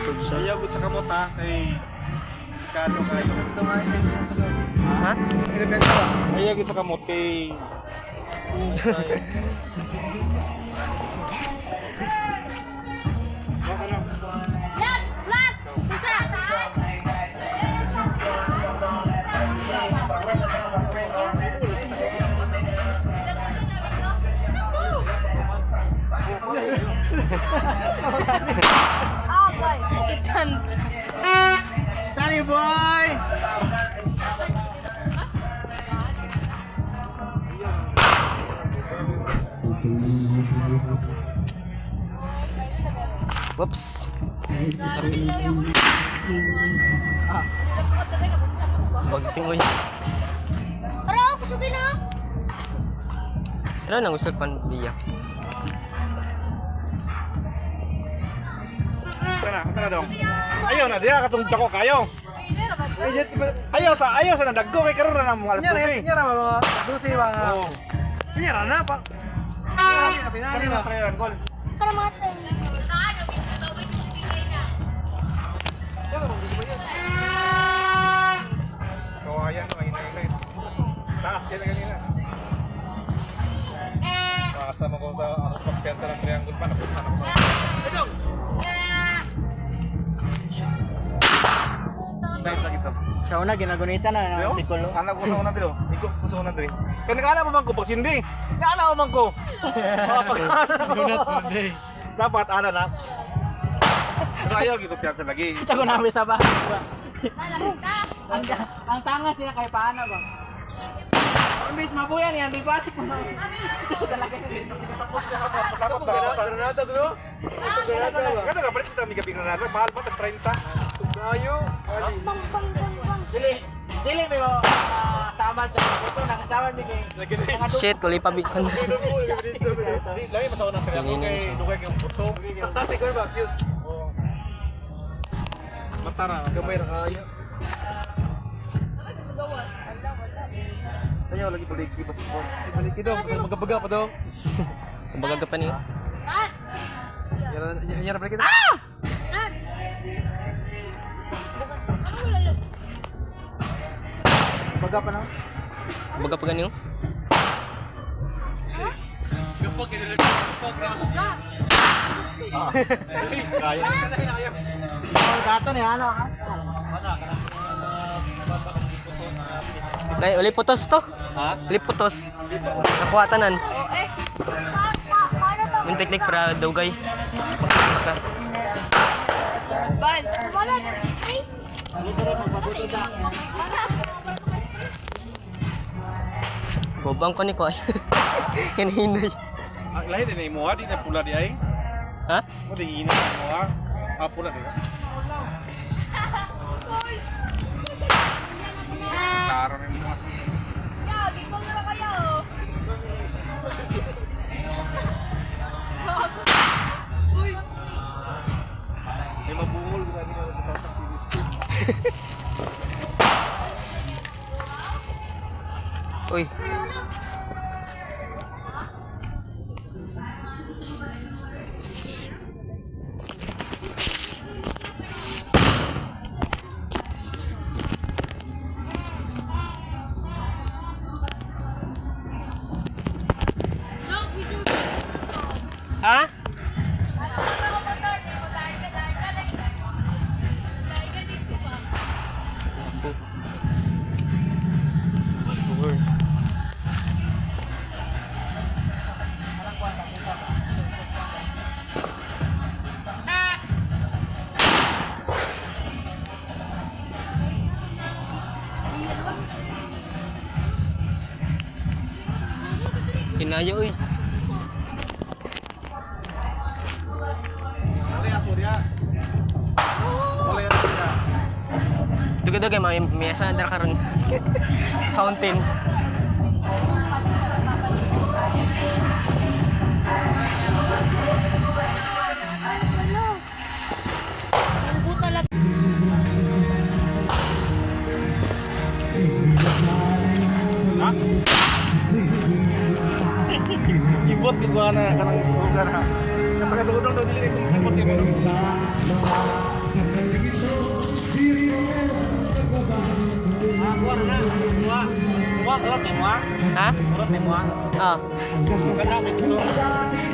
Tugtog sa. Ayaw ko sa kamot ha. Kay Kano kayo. Ha? Ayaw ko sa kamot kay Oh boy, itan. Sunny boy! Whoops! Bagtingoy. Para ako kusugin na. Tara nang usap pan biya. Sana dong. Ayaw na dia katong jako kayo. Ayaw sa nadaggo kay karon na mga alas 12. Nyara mga dusi mga. Oo. Nyara na pa. Kani na trayan gol. Para mate. Kawayan no inay. Taas kaya kanina. Kasama ko sa ako pagpensa ng triangle pa napunta na ako. Side lagi to. Sa una ginagunita na Yo, ng tikulo. anak ko sa una dito. Iko ko sa una dito. Kani kana pa man ko pag sindi. Kana ko man ko. Dapat ana na. Pero ayaw gito piyansa lagi. Ito ko namin sa bahay. Ang tanga siya kay paano ba? Miss mabuyan yan, bibati ko na. Tapos na ako sa granada ko. Kada ka palit kita miga granada, mahal pa tag 30. Sugayo. Bang bang bang bang. Dili may saman sa ito nang saman mi kay. Shit, tuloy pa bikan. Lagi masaw na kaya kay dugay yung puto. Basta siguro ba views. Matara. Gamay ra kayo. Ayaw lagi balik di basketball. Balik daw, magabaga pa daw. Kumbaga ka pa niyo. At. Nyara balik kita. At. Ano wala lang? Baga pa na. Kumbaga pa ganyo. Kaya. Oh, dato ni ano ha? Uli putos to. Ha? Uli putos. Nakuha tanan. Oh eh. Paano to? Yung technique para dugay. Ban. Wala. Ay. Gobang ko ni ko ay. Hinahinay. Ang lahi din mo di na pula di ay. Ha? Mo di ina mo ha. Ah pula di. Karon ni mo. Ya, gipong na kayo. Uy. Ay mabungol grabe na sa pilis. Uy. Ha? Sure. Kinaya uy. Surya surya. Surya surya. Duga-duga kay may mesa dar karon. Fountain. Buta lang. Ha? Kibot di ba na kanang sugar ha. Kapag tulong daw dili kung kibot yun. Kuha na na. Kuha. Kuha, kurot may muha. Ha? Kurot may muha. Oh. Ganda, may gusto.